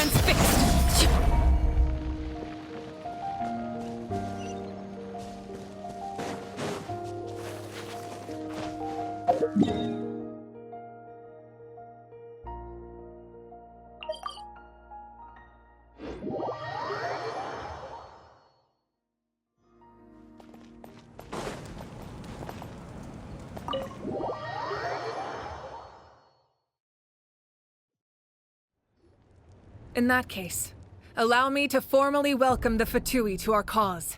transfixed! In that case, allow me to formally welcome the Pt2 to our cause.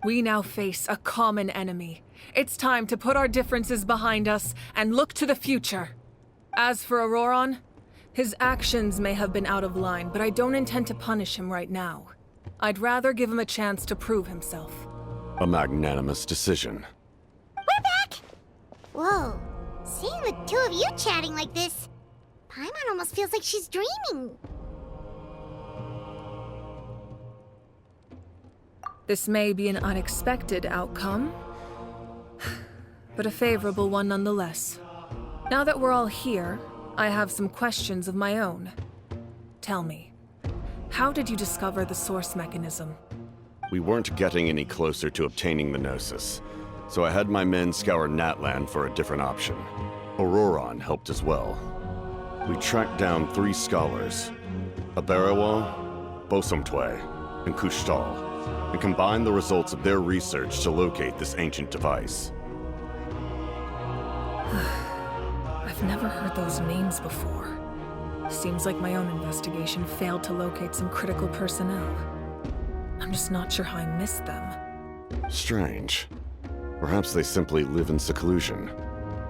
We now face a common enemy. It's time to put our differences behind us and look to the future. As for Auroron, his actions may have been out of line, but I don't intend to punish him right now. I'd rather give him a chance to prove himself. A magnanimous decision. We're back! Whoa, seeing the two of you chatting like this, Paimon almost feels like she's dreaming. This may be an unexpected outcome, but a favorable one nonetheless. Now that we're all here, I have some questions of my own. Tell me, how did you discover the source mechanism? We weren't getting any closer to obtaining the Gnosis, so I had my men scour Natlan for a different option. Auroron helped as well. We tracked down 3 scholars, Aberawa, Bosomtwe, and Kushtal, and combined the results of their research to locate this ancient device. I've never heard those names before. Seems like my own investigation failed to locate some critical personnel. I'm just not sure how I missed them. Strange. Perhaps they simply live in seclusion.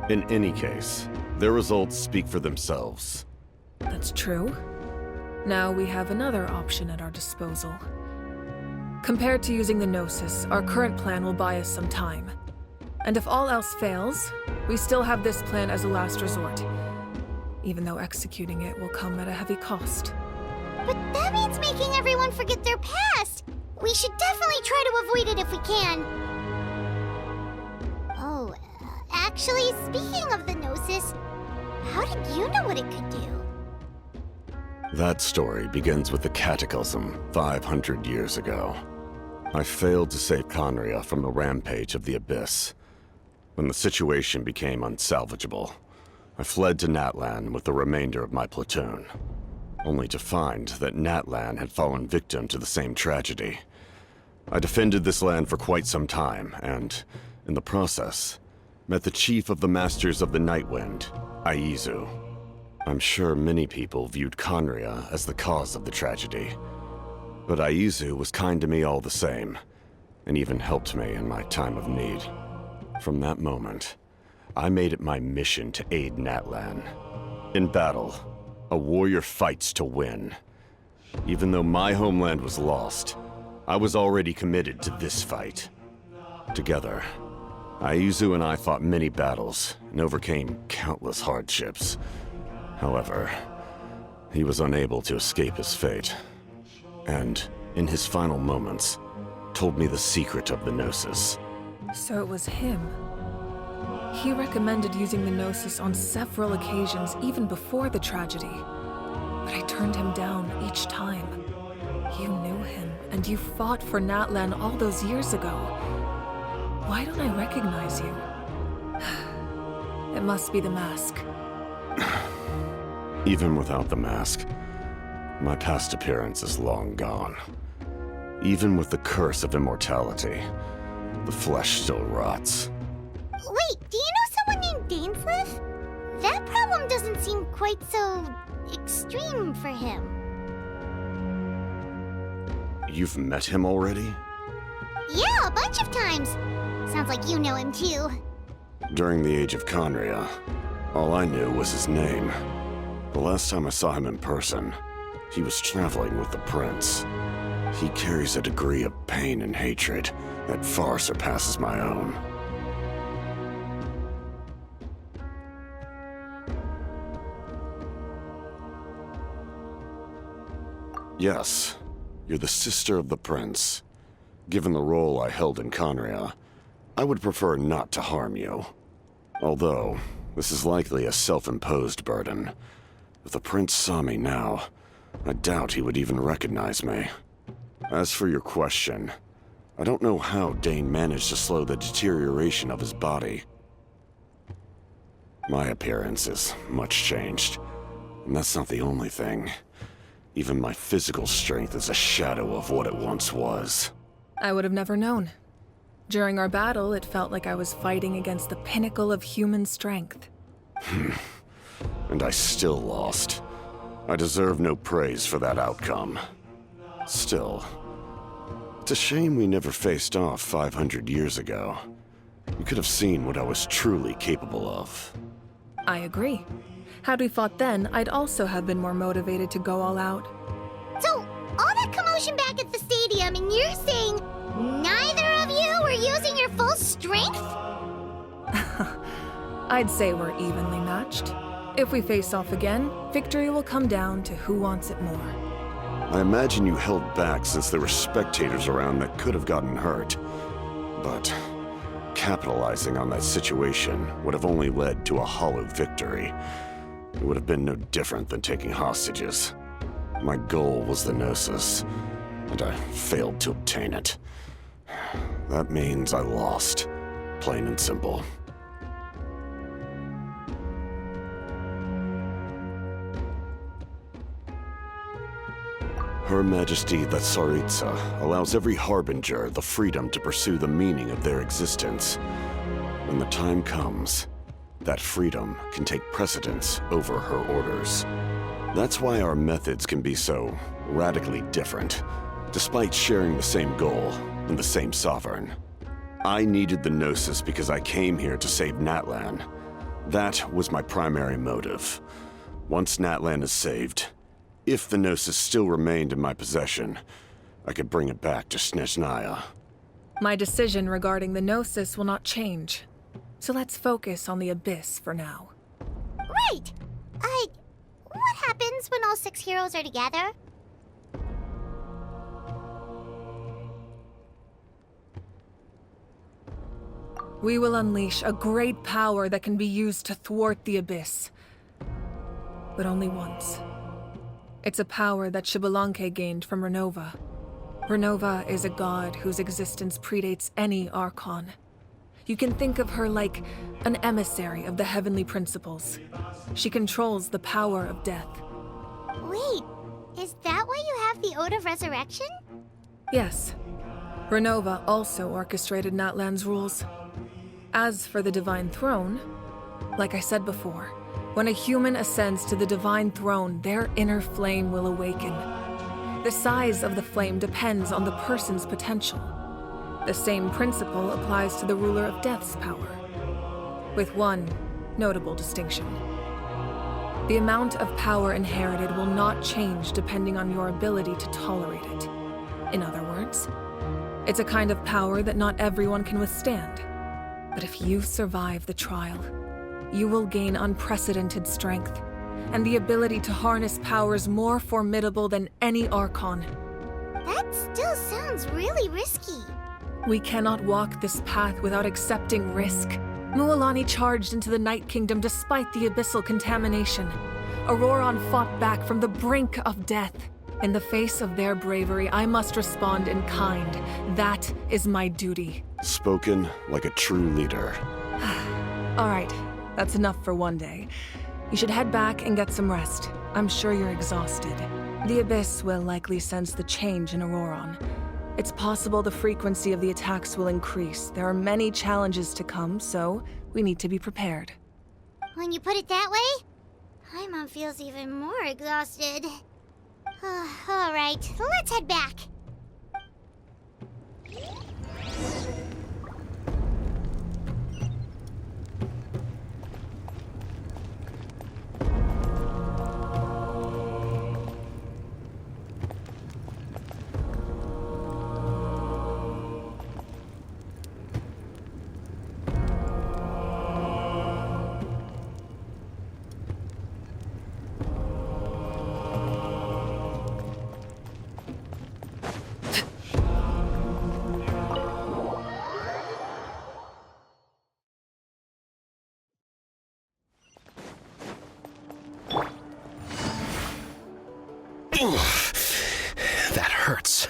In any case, their results speak for themselves. That's true. Now we have another option at our disposal. Compared to using the Gnosis, our current plan will buy us some time. And if all else fails, we still have this plan as a last resort. Even though executing it will come at a heavy cost. But that means making everyone forget their past! We should definitely try to avoid it if we can. Oh, actually, speaking of the Gnosis, how did you know what it could do? That story begins with the Cataclysm 500 years ago. I failed to save Conria from the rampage of the Abyss. When the situation became unsalvageable, I fled to Natlan with the remainder of my platoon, only to find that Natlan had fallen victim to the same tragedy. I defended this land for quite some time, and, in the process, met the chief of the Masters of the Nightwind, Aizu. I'm sure many people viewed Conria as the cause of the tragedy. But Aizu was kind to me all the same, and even helped me in my time of need. From that moment, I made it my mission to aid Natlan. In battle, a warrior fights to win. Even though my homeland was lost, I was already committed to this fight. Together, Aizu and I fought many battles and overcame countless hardships. However, he was unable to escape his fate. And, in his final moments, told me the secret of the Gnosis. So it was him. He recommended using the Gnosis on several occasions, even before the tragedy. But I turned him down each time. You knew him, and you fought for Natlan all those years ago. Why don't I recognize you? It must be the mask. Even without the mask, my past appearance is long gone. Even with the curse of immortality, the flesh still rots. Wait, do you know someone named Dainsleif? That problem doesn't seem quite so extreme for him. You've met him already? Yeah, a bunch of times. Sounds like you know him too. During the Age of Conria, all I knew was his name. The last time I saw him in person, he was traveling with the prince. He carries a degree of pain and hatred that far surpasses my own. Yes, you're the sister of the prince. Given the role I held in Conria, I would prefer not to harm you. Although, this is likely a self-imposed burden. If the prince saw me now, I doubt he would even recognize me. As for your question, I don't know how Dane managed to slow the deterioration of his body. My appearance is much changed, and that's not the only thing. Even my physical strength is a shadow of what it once was. I would have never known. During our battle, it felt like I was fighting against the pinnacle of human strength. And I still lost. I deserve no praise for that outcome. Still, it's a shame we never faced off 500 years ago. You could have seen what I was truly capable of. I agree. Had we fought then, I'd also have been more motivated to go all out. So, all that commotion back at the stadium, and you're saying neither of you were using your full strength? I'd say we're evenly matched. If we face off again, victory will come down to who wants it more. I imagine you held back since there were spectators around that could have gotten hurt. But capitalizing on that situation would have only led to a hollow victory. It would have been no different than taking hostages. My goal was the Gnosis, and I failed to obtain it. That means I lost, plain and simple. Her Majesty the Tsaritsa allows every Harbinger the freedom to pursue the meaning of their existence. When the time comes, that freedom can take precedence over her orders. That's why our methods can be so radically different, despite sharing the same goal and the same sovereign. I needed the Gnosis because I came here to save Natlan. That was my primary motive. Once Natlan is saved, if the Gnosis still remained in my possession, I could bring it back to Snezhnaya. My decision regarding the Gnosis will not change. So let's focus on the Abyss for now. Right! What happens when all 6 heroes are together? We will unleash a great power that can be used to thwart the Abyss. But only once. It's a power that Xbalanque gained from Renova. Renova is a god whose existence predates any Archon. You can think of her like an emissary of the heavenly principles. She controls the power of death. Wait, is that why you have the Ode of Resurrection? Yes. Renova also orchestrated Natlan's rules. As for the Divine Throne, like I said before, when a human ascends to the Divine Throne, their inner flame will awaken. The size of the flame depends on the person's potential. The same principle applies to the ruler of Death's power, with one notable distinction. The amount of power inherited will not change depending on your ability to tolerate it. In other words, it's a kind of power that not everyone can withstand. But if you survive the trial, you will gain unprecedented strength, and the ability to harness powers more formidable than any Archon. That still sounds really risky. We cannot walk this path without accepting risk. Mualani charged into the Night Kingdom despite the abyssal contamination. Auroron fought back from the brink of death. In the face of their bravery, I must respond in kind. That is my duty. Spoken like a true leader. All right, that's enough for one day. You should head back and get some rest. I'm sure you're exhausted. The Abyss will likely sense the change in Auroron. It's possible the frequency of the attacks will increase. There are many challenges to come, so we need to be prepared. When you put it that way, Paimon feels even more exhausted. All right, let's head back. That hurts.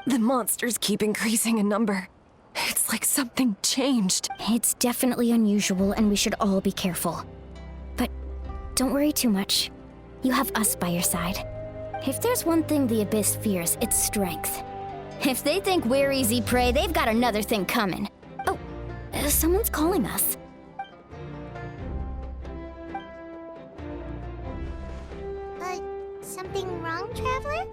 The monsters keep increasing in number. It's like something changed. It's definitely unusual, and we should all be careful. But don't worry too much. You have us by your side. If there's one thing the Abyss fears, it's strength. If they think we're easy prey, they've got another thing coming. Oh, someone's calling us. Something wrong, Traveler?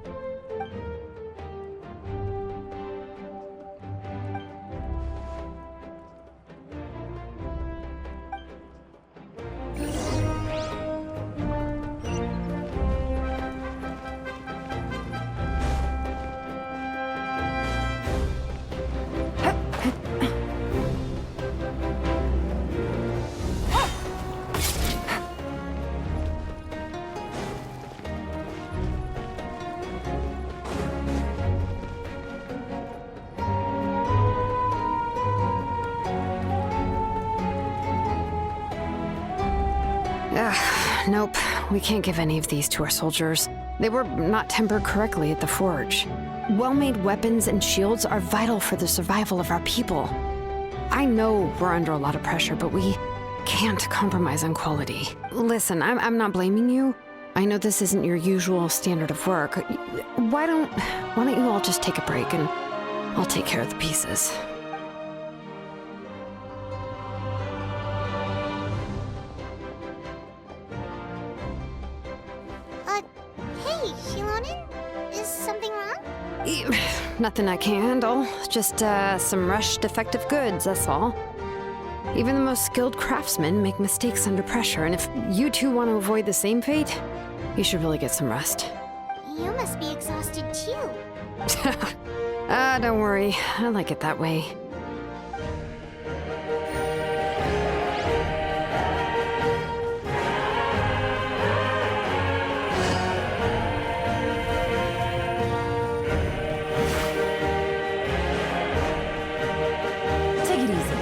Nope, we can't give any of these to our soldiers. They were not tempered correctly at the forge. Well-made weapons and shields are vital for the survival of our people. I know we're under a lot of pressure, but we can't compromise on quality. Listen, I'm not blaming you. I know this isn't your usual standard of work. Why don't you all just take a break and I'll take care of the pieces. Hey, Shilonin? Is something wrong? Nothing I can handle. Just, some rushed defective goods, that's all. Even the most skilled craftsmen make mistakes under pressure, and if you two want to avoid the same fate, you should really get some rest. You must be exhausted too. Don't worry. I like it that way. Take it easy.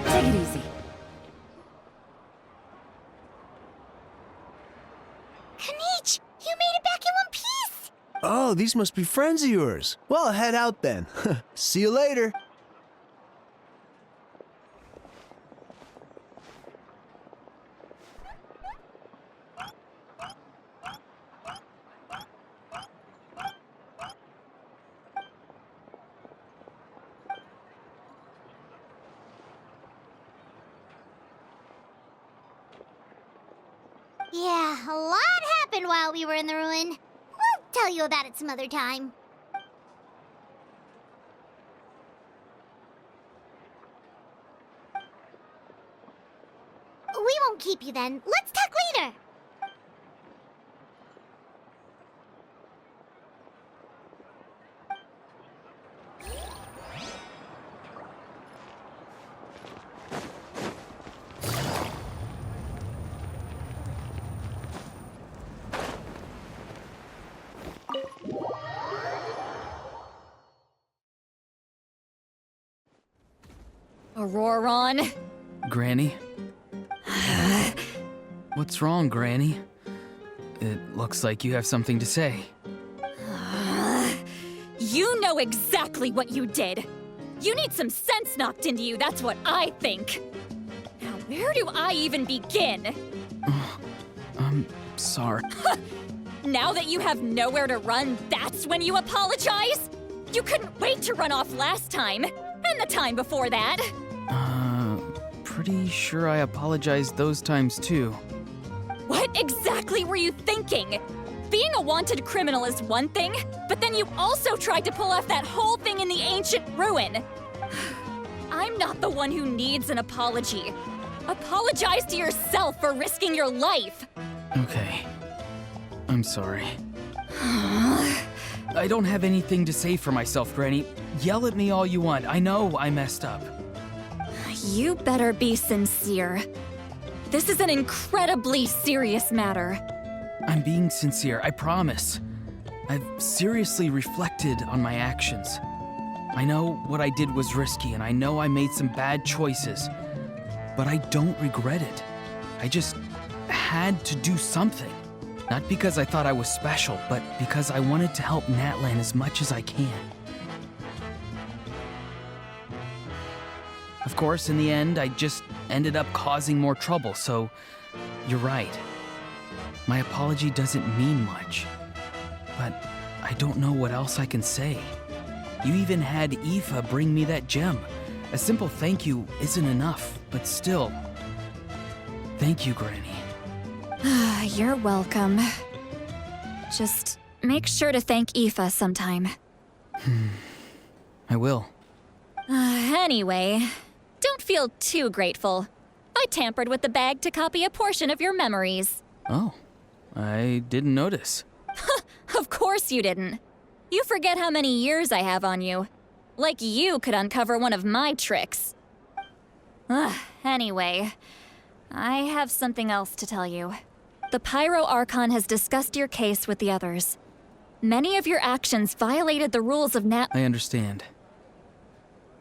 Take it easy. Kanich, you made it back in one piece! Oh, these must be friends of yours. Well, head out then. See you later. Yeah, a lot happened while we were in the ruin. We'll tell you about it some other time. We won't keep you then. Let's talk later. Auroron? Granny? What's wrong, Granny? It looks like you have something to say. You know exactly what you did. You need some sense knocked into you, that's what I think. Now, where do I even begin? I'm sorry. Now that you have nowhere to run, that's when you apologize? You couldn't wait to run off last time, and the time before that. Pretty sure I apologized those times too. What exactly were you thinking? Being a wanted criminal is one thing, but then you also tried to pull off that whole thing in the ancient ruin. I'm not the one who needs an apology. Apologize to yourself for risking your life. Okay. I'm sorry. I don't have anything to say for myself, Granny. Yell at me all you want. I know I messed up. You better be sincere. This is an incredibly serious matter. I'm being sincere, I promise. I've seriously reflected on my actions. I know what I did was risky, and I know I made some bad choices. But I don't regret it. I just had to do something. Not because I thought I was special, but because I wanted to help Natlan as much as I can. Of course, in the end, I just ended up causing more trouble, so you're right. My apology doesn't mean much, but I don't know what else I can say. You even had Aoife bring me that gem. A simple thank you isn't enough, but still. Thank you, Granny. You're welcome. Just make sure to thank Aoife sometime. I will. Anyway, don't feel too grateful. I tampered with the bag to copy a portion of your memories. Oh, I didn't notice. Of course you didn't. You forget how many years I have on you. Like you could uncover one of my tricks. Anyway, I have something else to tell you. The Pyro Archon has discussed your case with the others. Many of your actions violated the rules of I understand.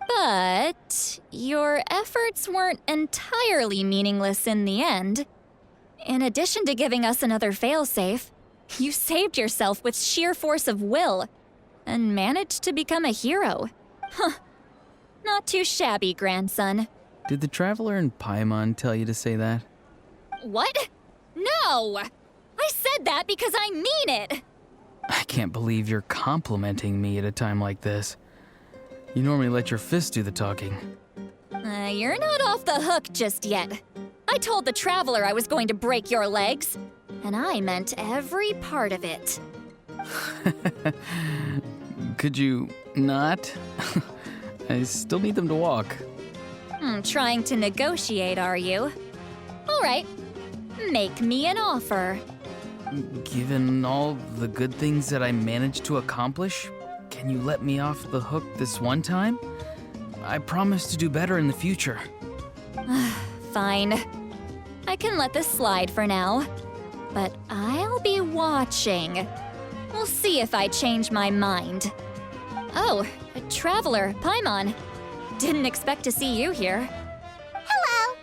But your efforts weren't entirely meaningless in the end. In addition to giving us another failsafe, you saved yourself with sheer force of will and managed to become a hero. Not too shabby, grandson. Did the Traveler and Paimon tell you to say that? What? No! I said that because I mean it! I can't believe you're complimenting me at a time like this. You normally let your fist do the talking. You're not off the hook just yet. I told the Traveler I was going to break your legs, and I meant every part of it. Could you not? I still need them to walk. Trying to negotiate, are you? All right, make me an offer. Given all the good things that I managed to accomplish, can you let me off the hook this one time? I promise to do better in the future. Fine. I can let this slide for now. But I'll be watching. We'll see if I change my mind. Oh, a Traveler, Paimon. Didn't expect to see you here. Hello!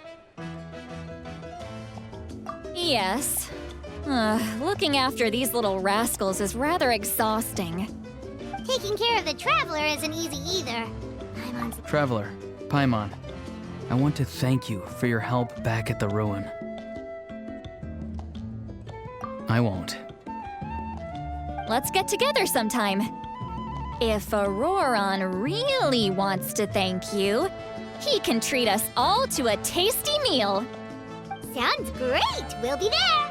Yes. Looking after these little rascals is rather exhausting. Taking care of the Traveler isn't easy either. Traveler, Paimon, I want to thank you for your help back at the ruin. I won't. Let's get together sometime. If Auroron really wants to thank you, he can treat us all to a tasty meal. Sounds great! We'll be there!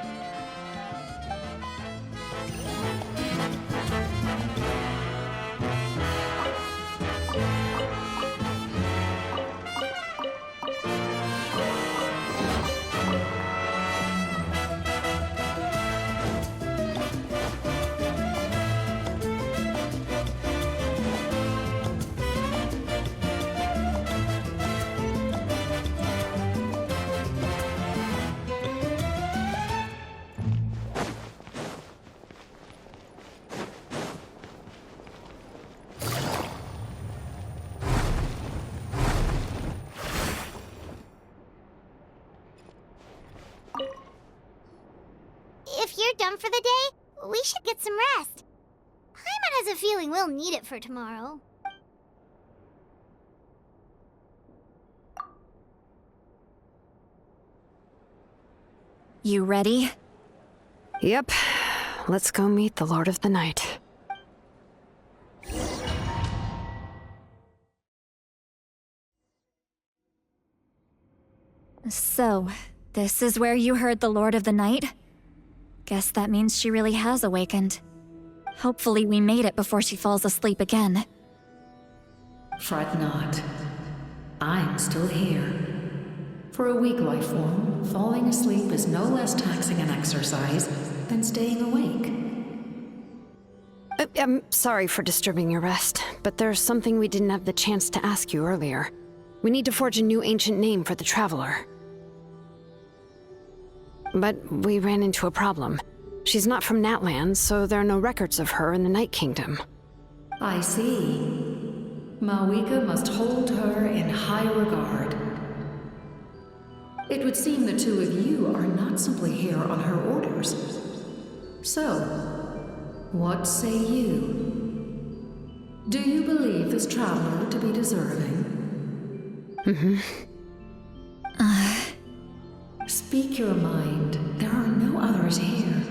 If you're done for the day, we should get some rest. Paimon has a feeling we'll need it for tomorrow. You ready? Yep. Let's go meet the Lord of the Night. So, this is where you heard the Lord of the Night? Guess that means she really has awakened. Hopefully we made it before she falls asleep again. Fret not. I'm still here. For a weak life form, falling asleep is no less taxing an exercise than staying awake. I'm sorry for disturbing your rest, but there's something we didn't have the chance to ask you earlier. We need to forge a new ancient name for the Traveler. But we ran into a problem. She's not from Natlan, so there are no records of her in the Night Kingdom. I see. Mavuika must hold her in high regard. It would seem the two of you are not simply here on her orders. So, what say you? Do you believe this traveler to be deserving? Speak your mind. There are no others here.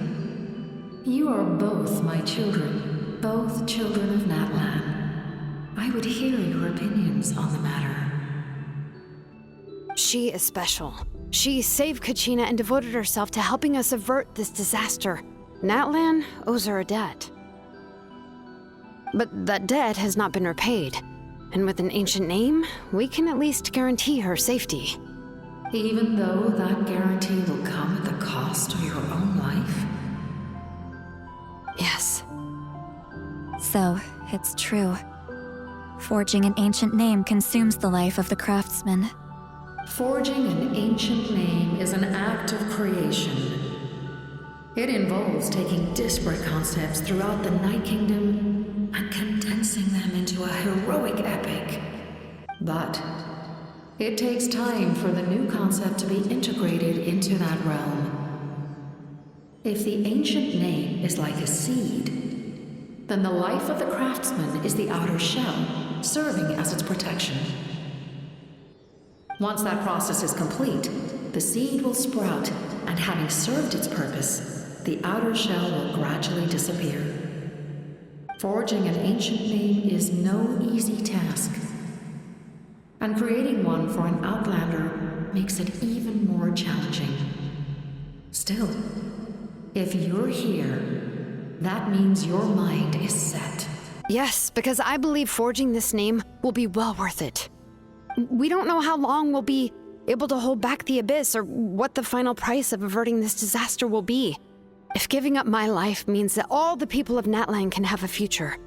You are both my children, both children of Natlan. I would hear your opinions on the matter. She is special. She saved Kachina and devoted herself to helping us avert this disaster. Natlan owes her a debt. But that debt has not been repaid. And with an ancient name, we can at least guarantee her safety. Even though that guarantee will come at the cost of your own life? Yes. So, it's true. Forging an ancient name consumes the life of the craftsman. Forging an ancient name is an act of creation. It involves taking disparate concepts throughout the Night Kingdom and condensing them into a heroic epic. But it takes time for the new concept to be integrated into that realm. If the ancient name is like a seed, then the life of the craftsman is the outer shell, serving as its protection. Once that process is complete, the seed will sprout, and having served its purpose, the outer shell will gradually disappear. Forging an ancient name is no easy task, and creating one for an outlander makes it even more challenging. Still, if you're here, that means your mind is set. Yes, because I believe forging this name will be well worth it. We don't know how long we'll be able to hold back the Abyss or what the final price of averting this disaster will be. If giving up my life means that all the people of Natlan can have a future,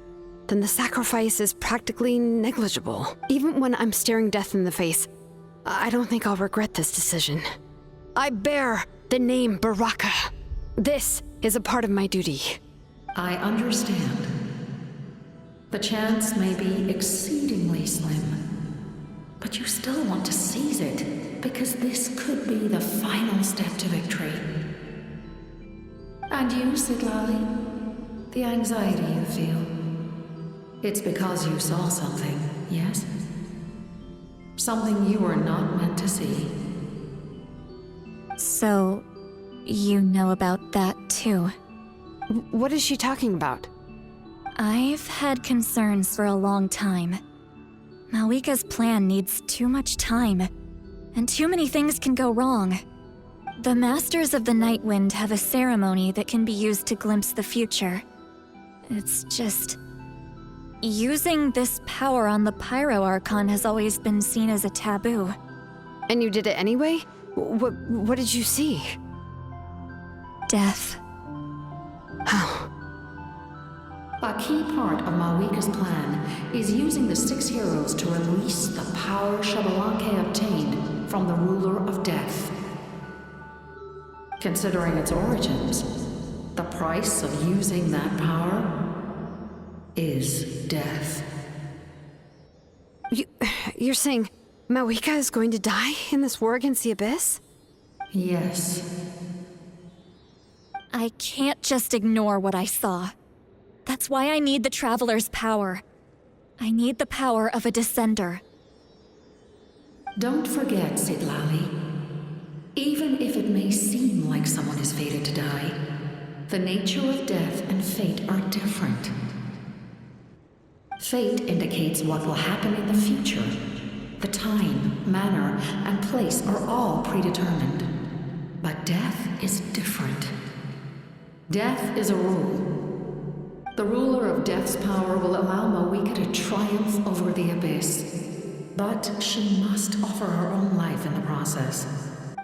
then the sacrifice is practically negligible. Even when I'm staring death in the face, I don't think I'll regret this decision. I bear the name Baraka. This is a part of my duty. I understand. The chance may be exceedingly slim, but you still want to seize it, because this could be the final step to victory. And you, Sidlali, the anxiety you feel, it's because you saw something, yes? Something you were not meant to see. So, you know about that too. What is she talking about? I've had concerns for a long time. Mavuika's plan needs too much time, and too many things can go wrong. The Masters of the Night Wind have a ceremony that can be used to glimpse the future. It's just... using this power on the Pyro Archon has always been seen as a taboo. And you did it anyway? What did you see? Death. How? A key part of Mavuika's plan is using the 6 heroes to release the power Xbalanque obtained from the ruler of death. Considering its origins, the price of using that power is death. You're saying Mavuika is going to die in this war against the Abyss? Yes. I can't just ignore what I saw. That's why I need the Traveler's power. I need the power of a Descender. Don't forget, Sidlali. Even if it may seem like someone is fated to die, the nature of death and fate are different. Fate indicates what will happen in the future. The time, manner, and place are all predetermined. But death is different. Death is a rule. The ruler of death's power will allow Mavuika to triumph over the Abyss. But she must offer her own life in the process.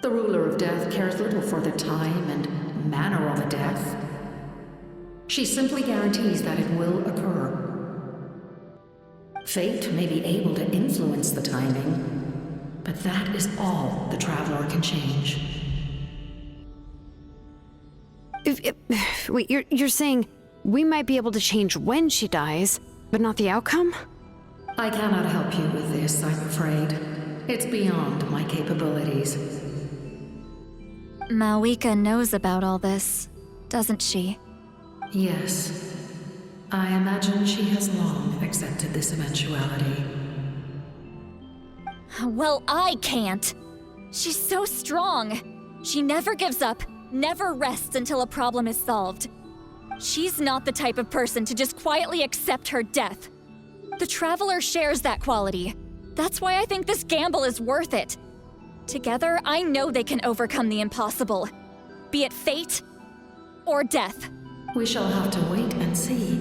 The ruler of death cares little for the time and manner of a death. She simply guarantees that it will occur. Fate may be able to influence the timing, but that is all the Traveler can change. Wait, you're saying we might be able to change when she dies, but not the outcome? I cannot help you with this, I'm afraid. It's beyond my capabilities. Mavuika knows about all this, doesn't she? Yes. I imagine she has long accepted this eventuality. Well, I can't. She's so strong. She never gives up, never rests until a problem is solved. She's not the type of person to just quietly accept her death. The Traveler shares that quality. That's why I think this gamble is worth it. Together, I know they can overcome the impossible. Be it fate or death. We shall have to wait and see,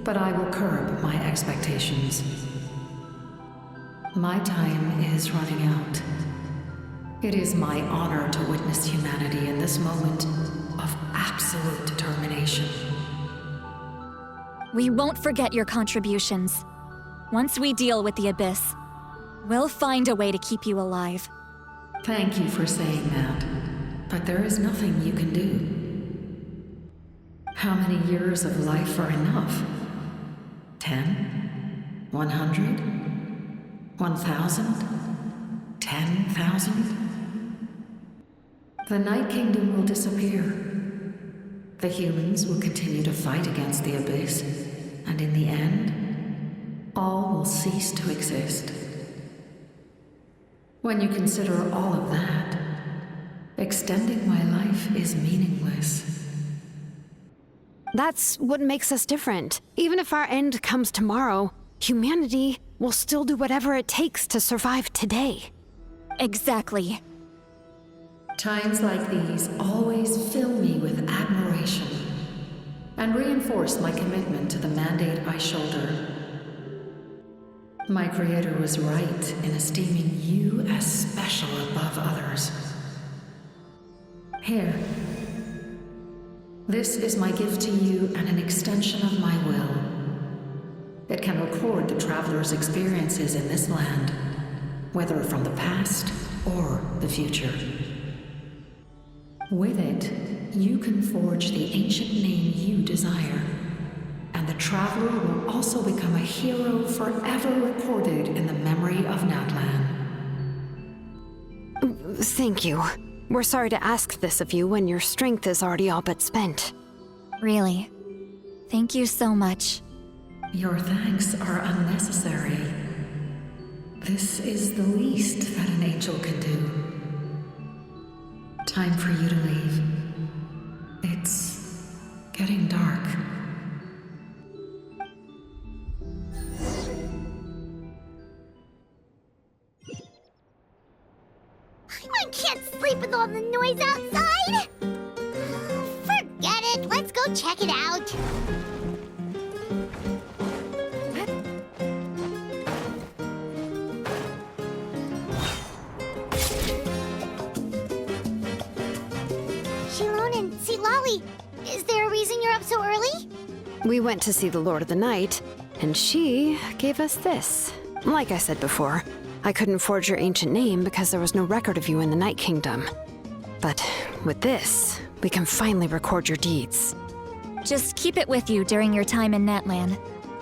but I will curb my expectations. My time is running out. It is my honor to witness humanity in this moment of absolute determination. We won't forget your contributions. Once we deal with the Abyss, we'll find a way to keep you alive. Thank you for saying that, but there is nothing you can do. How many years of life are enough? 10? 100? 1,000? 10,000? The Night Kingdom will disappear. The humans will continue to fight against the Abyss, and in the end, all will cease to exist. When you consider all of that, extending my life is meaningless. That's what makes us different. Even if our end comes tomorrow, humanity will still do whatever it takes to survive today. Exactly. Times like these always fill me with admiration and reinforce my commitment to the mandate I shoulder. My creator was right in esteeming you as special above others. Here. This is my gift to you and an extension of my will. It can record the Traveler's experiences in this land, whether from the past or the future. With it, you can forge the ancient name you desire, and the Traveler will also become a hero forever recorded in the memory of Natlan. Thank you. We're sorry to ask this of you when your strength is already all but spent. Really. Thank you so much. Your thanks are unnecessary. This is the least that an angel can do. Time for you to leave. It's getting dark. I can't sleep with all the noise outside! Forget it, let's go check it out. Shilon and Silali, is there a reason you're up so early? We went to see the Lord of the Night, and she gave us this. Like I said before, I couldn't forge your ancient name because there was no record of you in the Night Kingdom. But with this, we can finally record your deeds. Just keep it with you during your time in Natlan.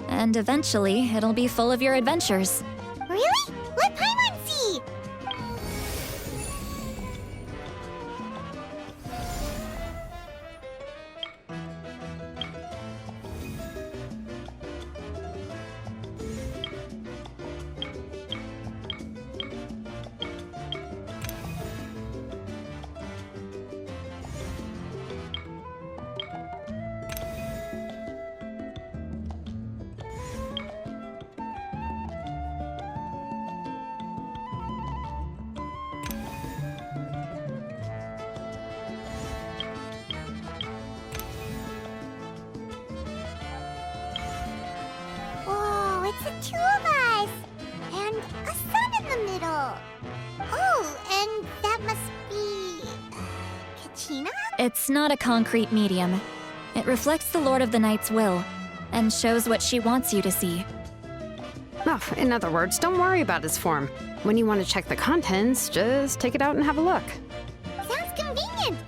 And eventually, it'll be full of your adventures. Really? Let Paimon see! Whoa, it's the two of us! And a sun in the middle! Oh, and that must be... Kachina? It's not a concrete medium. It reflects the Lord of the Night's will, and shows what she wants you to see. Oh, in other words, don't worry about his form. When you want to check the contents, just take it out and have a look. Sounds convenient!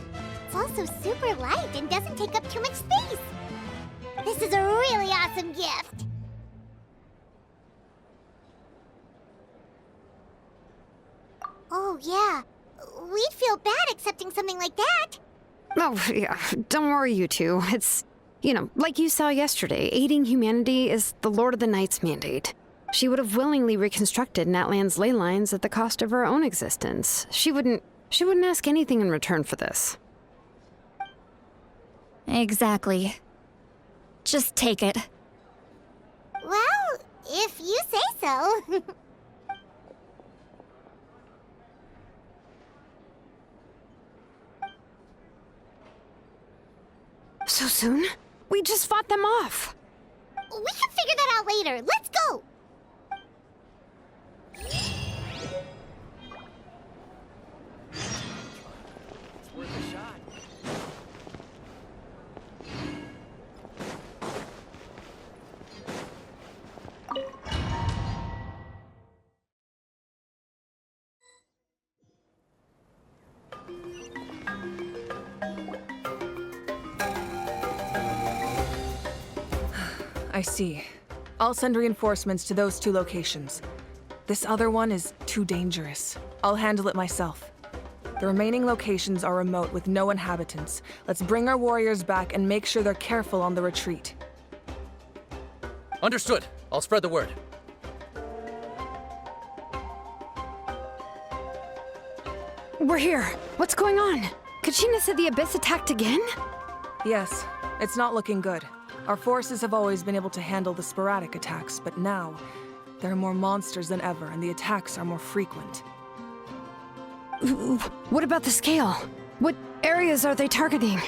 It's also also super light and doesn't take up too much space. This is a really awesome gift. Oh, yeah. We'd feel bad accepting something like that. Oh, yeah, don't worry, you two. It's, like you saw yesterday, aiding humanity is the Lord of the Night's mandate. She would have willingly reconstructed Natlan's ley lines at the cost of her own existence. She wouldn't ask anything in return for this. Exactly. Just take it. Well, if you say so. So soon? We just fought them off. We can figure that out later. Let's go! I see. I'll send reinforcements to those 2 locations. This other one is too dangerous. I'll handle it myself. The remaining locations are remote with no inhabitants. Let's bring our warriors back and make sure they're careful on the retreat. Understood. I'll spread the word. We're here. What's going on? Kachina said the Abyss attacked again? Yes, it's not looking good. Our forces have always been able to handle the sporadic attacks, but now, there are more monsters than ever, and the attacks are more frequent. What about the scale? What areas are they targeting?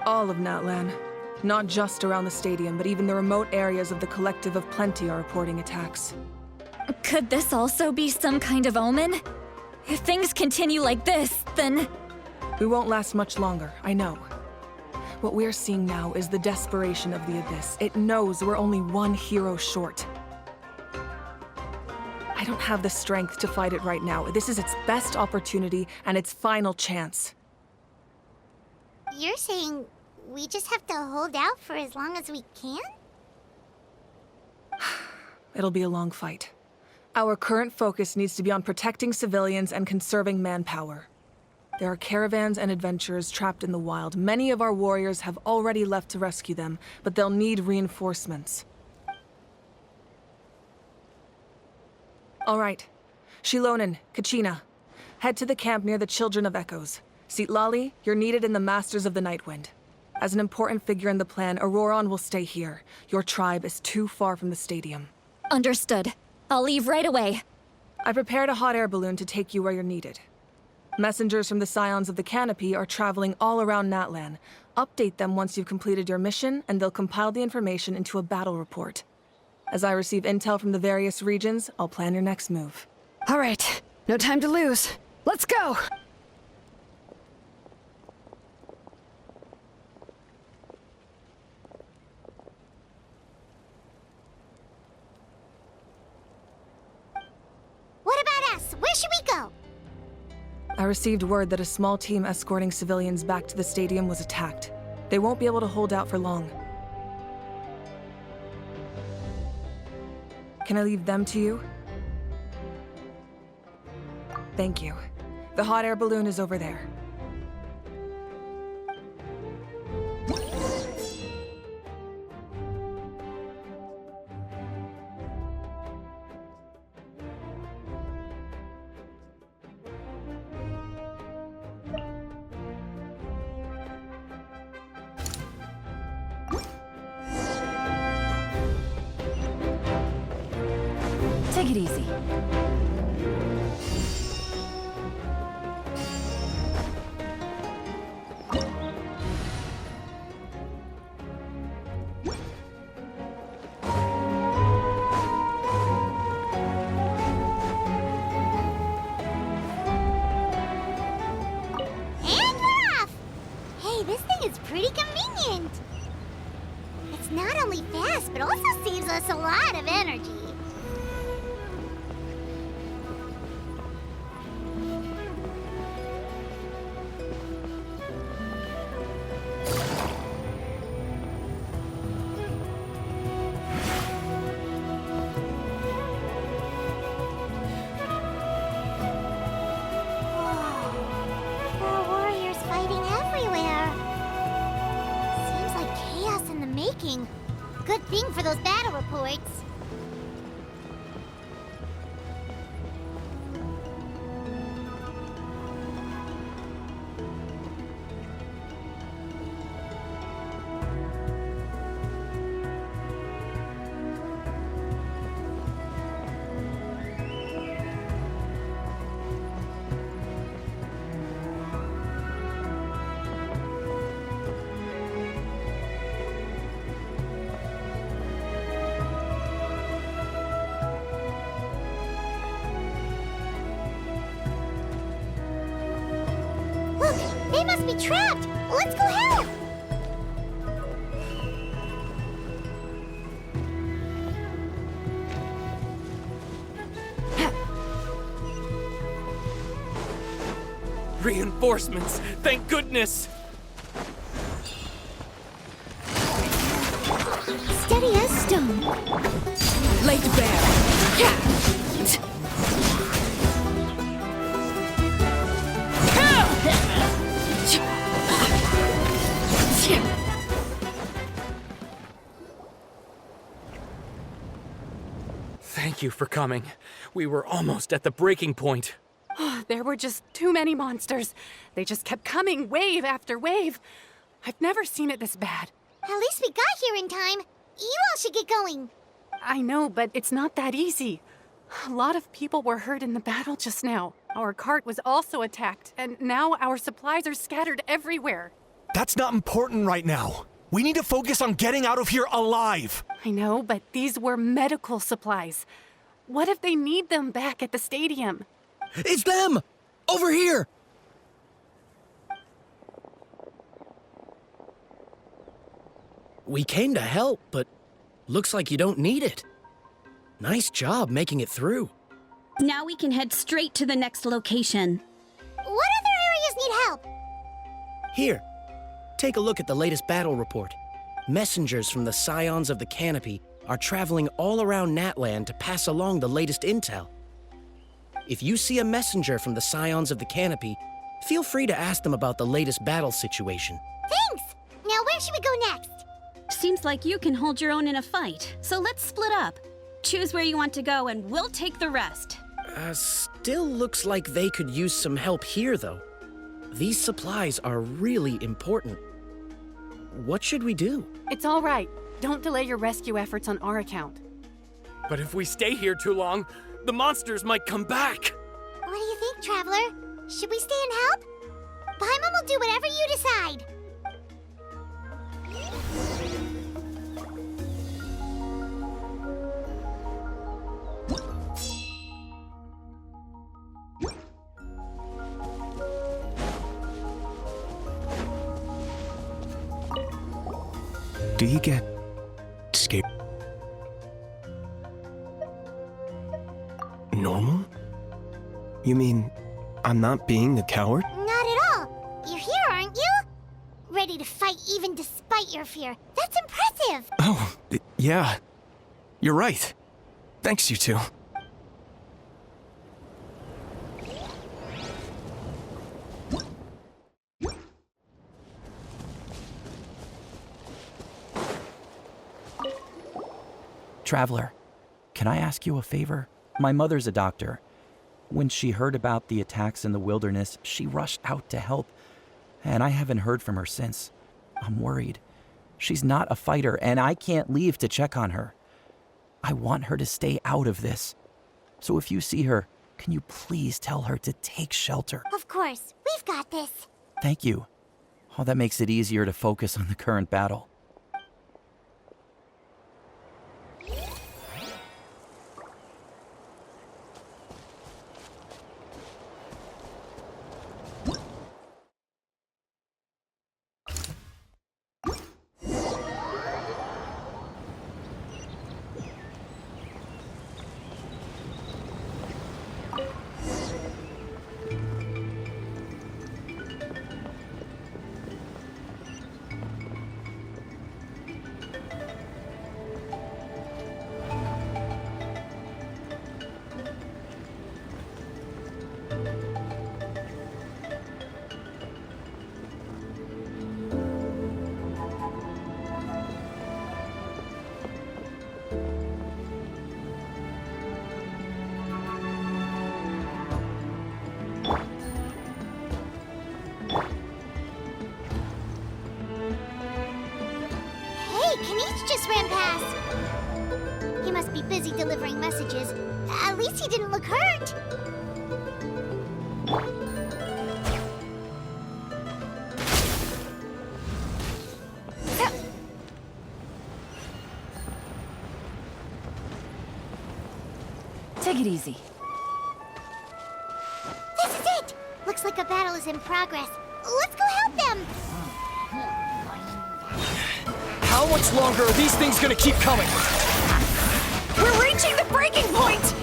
All of Natlan. Not just around the stadium, but even the remote areas of the Collective of Plenty are reporting attacks. Could this also be some kind of omen? If things continue like this, then... We won't last much longer, I know. What we're seeing now is the desperation of the Abyss. It knows we're only one hero short. I don't have the strength to fight it right now. This is its best opportunity and its final chance. You're saying we just have to hold out for as long as we can? It'll be a long fight. Our current focus needs to be on protecting civilians and conserving manpower. There are caravans and adventurers trapped in the wild. Many of our warriors have already left to rescue them, but they'll need reinforcements. All right. Shilonen, Kachina, head to the camp near the Children of Echoes. Citlali, you're needed in the Masters of the Nightwind. As an important figure in the plan, Auroron will stay here. Your tribe is too far from the stadium. Understood. I'll leave right away. I prepared a hot air balloon to take you where you're needed. Messengers from the Scions of the Canopy are traveling all around Natlan. Update them once you've completed your mission, and they'll compile the information into a battle report. As I receive intel from the various regions, I'll plan your next move. All right. No time to lose. Let's go! What about us? Where should we go? I received word that a small team escorting civilians back to the stadium was attacked. They won't be able to hold out for long. Can I leave them to you? Thank you. The hot air balloon is over there. Take it easy. And we're off! Hey, this thing is pretty convenient. It's not only fast, but also saves us a lot of energy. making. Good thing for those battle reports. Look, they must be trapped. Let's go help. Reinforcements! Thank goodness! Steady as stone. Laid bare. Thank you for coming. We were almost at the breaking point. There were just too many monsters. They just kept coming, wave after wave. I've never seen it this bad. At least we got here in time. You all should get going. I know, but it's not that easy. A lot of people were hurt in the battle just now. Our cart was also attacked, and now our supplies are scattered everywhere. That's not important right now. We need to focus on getting out of here alive. I know, but these were medical supplies. What if they need them back at the stadium? It's them! Over here! We came to help, but looks like you don't need it. Nice job making it through. Now we can head straight to the next location. What other areas need help? Here, take a look at the latest battle report. Messengers from the Scions of the Canopy are traveling all around Natlan to pass along the latest intel. If you see a messenger from the Scions of the Canopy, feel free to ask them about the latest battle situation. Thanks! Now where should we go next? Seems like you can hold your own in a fight, so let's split up. Choose where you want to go and we'll take the rest. Still looks like they could use some help here, though. These supplies are really important. What should we do? It's all right. Don't delay your rescue efforts on our account. But if we stay here too long, the monsters might come back. What do you think, Traveler? Should we stay and help? Paimon will do whatever you decide. Do you get scared? Normal? You mean I'm not being a coward? Not at all. You're here, aren't you? Ready to fight even despite your fear. That's impressive. Oh, yeah. You're right. Thanks, you two. Traveler, can I ask you a favor? My mother's a doctor. When she heard about the attacks in the wilderness, she rushed out to help, and I haven't heard from her since. I'm worried. She's not a fighter, and I can't leave to check on her. I want her to stay out of this. So if you see her, can you please tell her to take shelter? Of course. We've got this. Thank you. Oh, that makes it easier to focus on the current battle. mage just ran past. He must be busy delivering messages. At least he didn't look hurt. Take it easy. This is it! Looks like a battle is in progress. Let's go help them! How much longer are these things gonna keep coming? We're reaching the breaking point!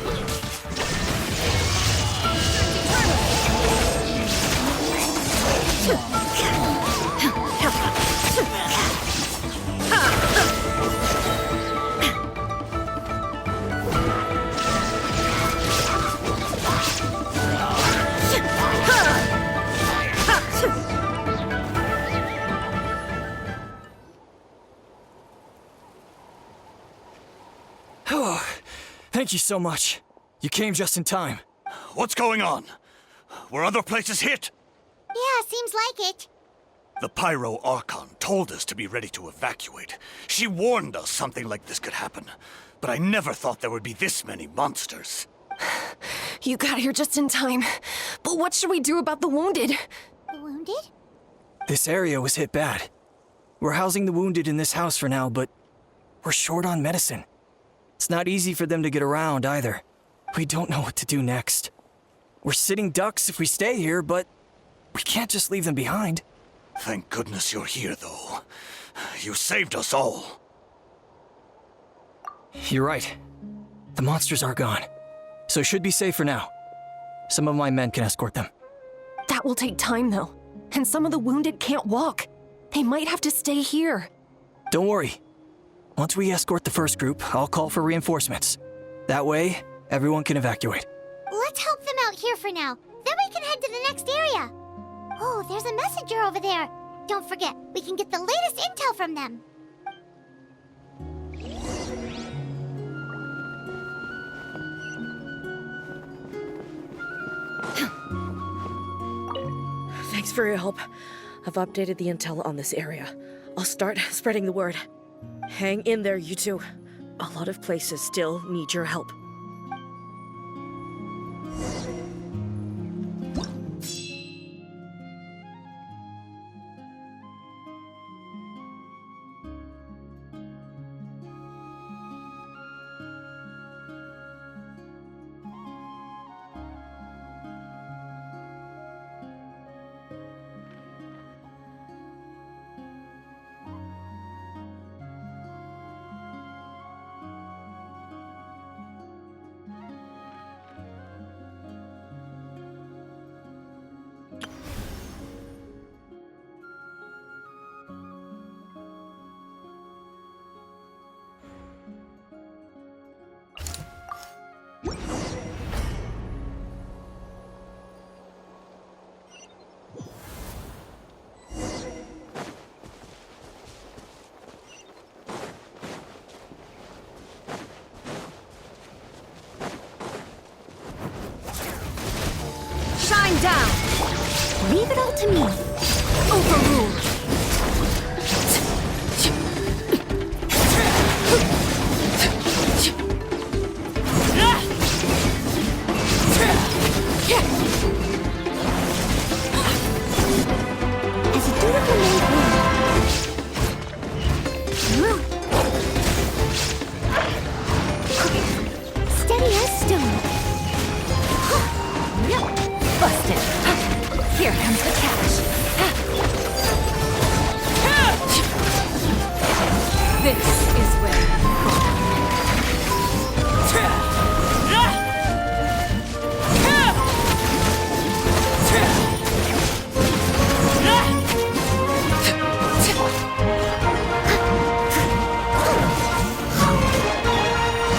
Thank you so much. You came just in time. What's going on? Were other places hit? Yeah, seems like it. The Pyro Archon told us to be ready to evacuate. She warned us something like this could happen. But I never thought there would be this many monsters. You got here just in time. But what should we do about the wounded? The wounded? This area was hit bad. We're housing the wounded in this house for now, but we're short on medicine. It's not easy for them to get around either. We don't know what to do next. We're sitting ducks if we stay here, but we can't just leave them behind. Thank goodness you're here, though. You saved us all. You're right. The monsters are gone, so should be safe for now. Some of my men can escort them. That will take time, though. And some of the wounded can't walk. They might have to stay here. Don't worry. Once we escort the first group, I'll call for reinforcements. That way, everyone can evacuate. Let's help them out here for now. Then we can head to the next area. Oh, there's a messenger over there. Don't forget, we can get the latest intel from them. Thanks for your help. I've updated the intel on this area. I'll start spreading the word. Hang in there, you two. A lot of places still need your help. Shine down! Leave it all to me. Overruled. As a dutiful maid woman. Steady as stone. Busted. Here comes the catch. This is where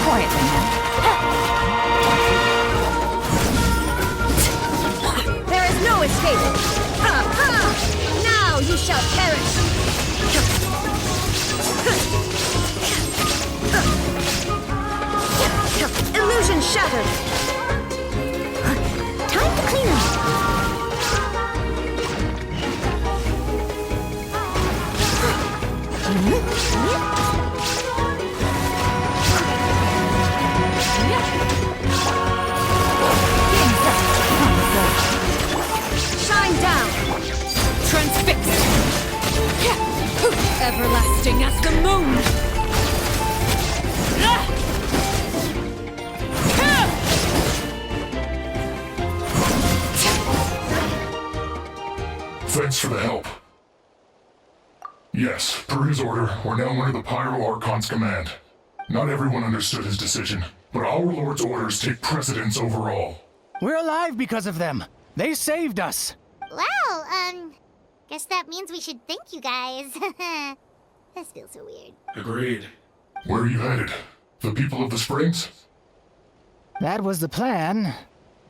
Quietly now. There is no escape. Now you shall perish. everlasting as the moon! Thanks for the help. Yes, per his order, we're now under the Pyro Archon's command. Not everyone understood his decision, but our Lord's orders take precedence over all. We're alive because of them. They saved us. Well, guess that means we should thank you guys. This feels so weird. Agreed. Where are you headed? The people of the Springs? That was the plan,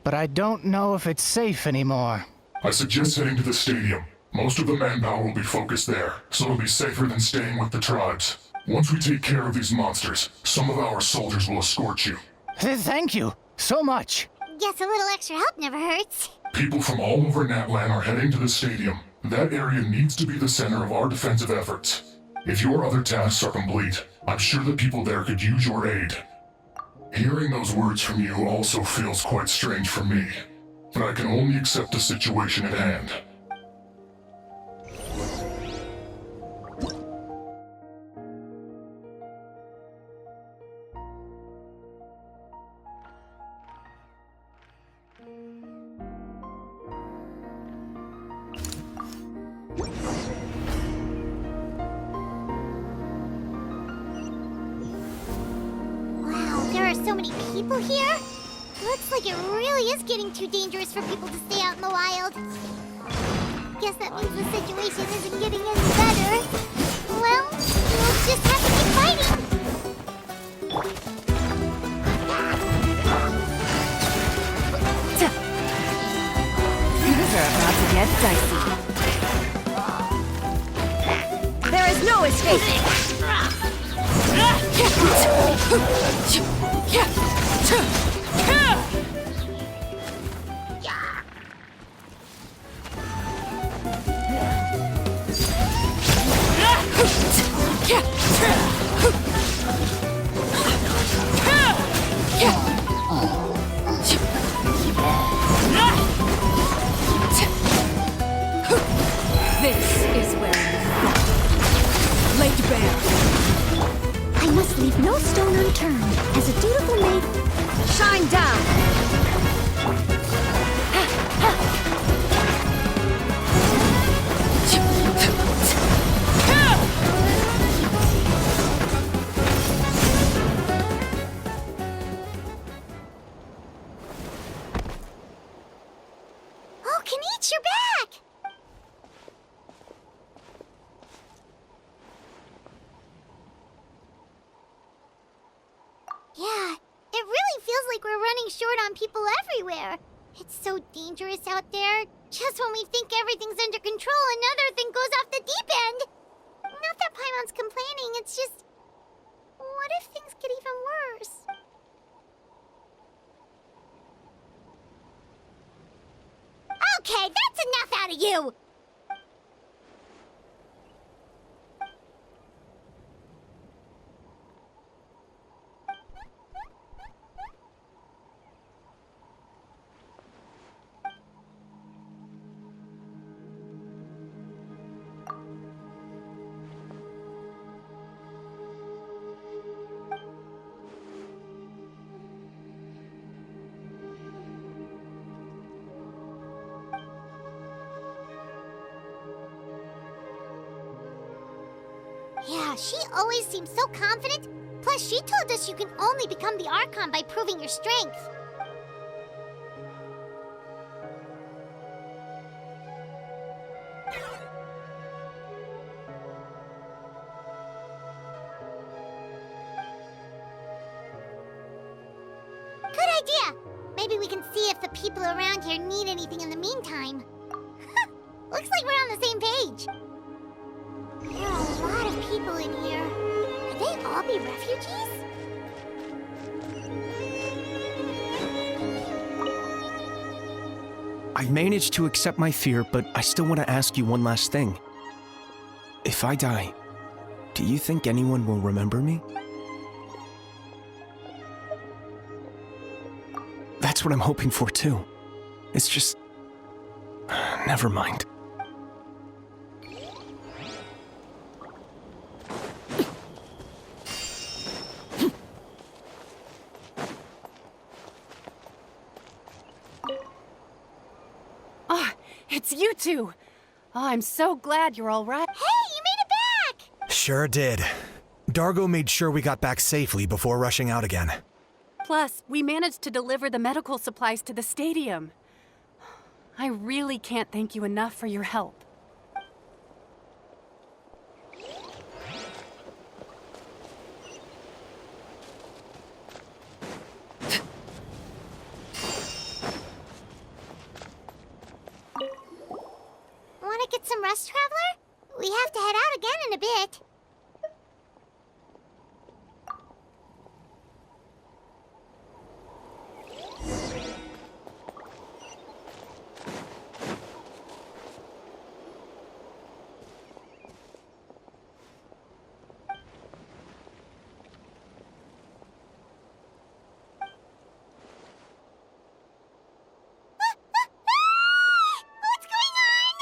but I don't know if it's safe anymore. I suggest heading to the stadium. Most of the manpower will be focused there, so it'll be safer than staying with the tribes. Once we take care of these monsters, some of our soldiers will escort you. Thank you so much. Guess a little extra help never hurts. People from all over Natlan are heading to the stadium. That area needs to be the center of our defensive efforts. If your other tasks are complete, I'm sure the people there could use your aid. Hearing those words from you also feels quite strange for me, but I can only accept the situation at hand. So many people here? Looks like it really is getting too dangerous for people to stay out in the wild. Guess that means the situation isn't getting any better. Well, we'll just have to keep fighting. Things are about to get dicey. There is no escape! This is where you fall. Laid bare. I must leave no stone unturned. As a dutiful maid, shine down! Oh, Kaniche, you're back! Yeah, it really feels like we're running short on people everywhere. It's so dangerous out there. Just when we think everything's under control, another thing goes off the deep end. Not that Paimon's complaining, it's just... What if things get even worse? Okay, that's enough out of you! Yeah, she always seems so confident. Plus, she told us you can only become the Archon by proving your strength. Good idea! Maybe we can see if the people around here need anything in the meantime. Looks like we're on the same page. There are a lot of people in here. Could they all be refugees? I've managed to accept my fear, but I still want to ask you one last thing. If I die, do you think anyone will remember me? That's what I'm hoping for, too. It's just... never mind. you two! Oh, I'm so glad you're all right. Hey, you made it back! Sure did. Dargo made sure we got back safely before rushing out again. Plus, we managed to deliver the medical supplies to the stadium. I really can't thank you enough for your help. Want to get some rest, Traveler? We have to head out again in a bit. What's going on?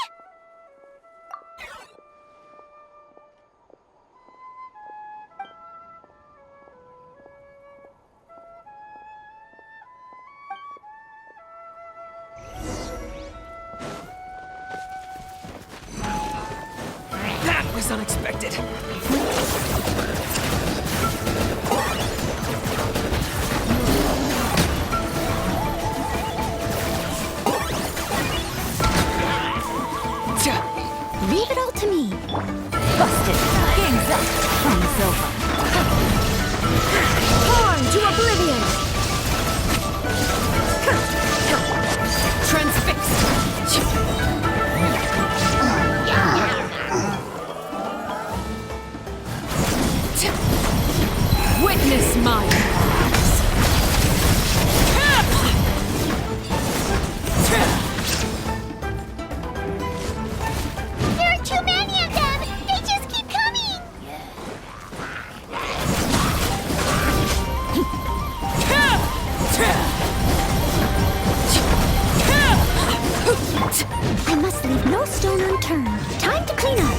That was unexpected. Leave it all to me. Busted. Game's up. Time's over. Torn to oblivion. Transfixed. Witness my eyes. There are too many of them! They just keep coming! I must leave no stone unturned. Time to clean up.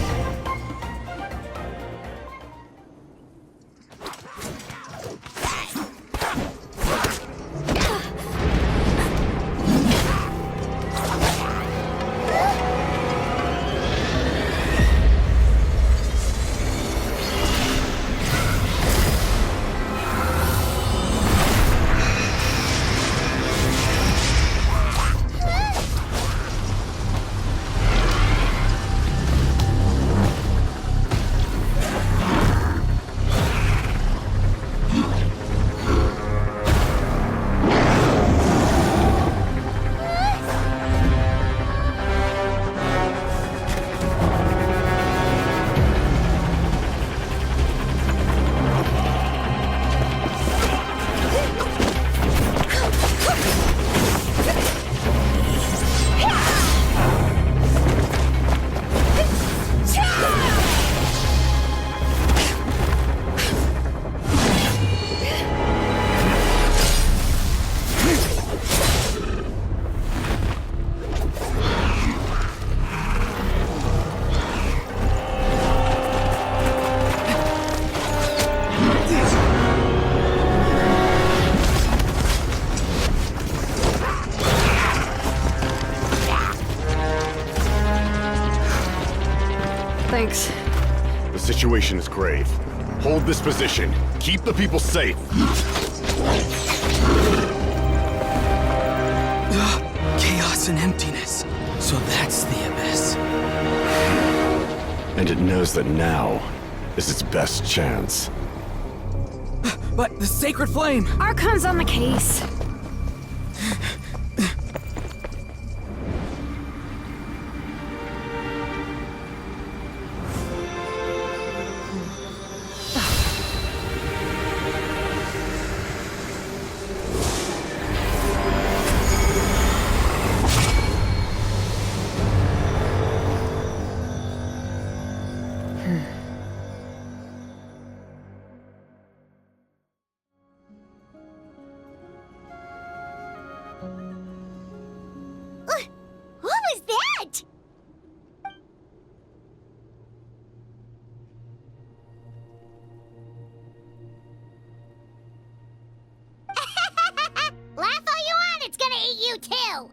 Thanks. The situation is grave. Hold this position. Keep the people safe. Chaos and emptiness. So that's the abyss. And it knows that now is its best chance. But the sacred flame! Archon's on the case. What was that? Laugh all you want, it's gonna eat you too!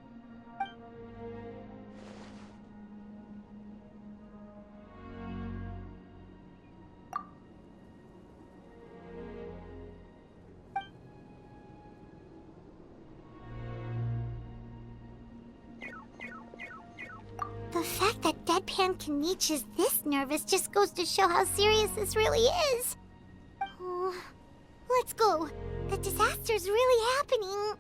The fact that Deadpan Kaniche is this nervous just goes to show how serious this really is. Oh, let's go. The disaster's really happening.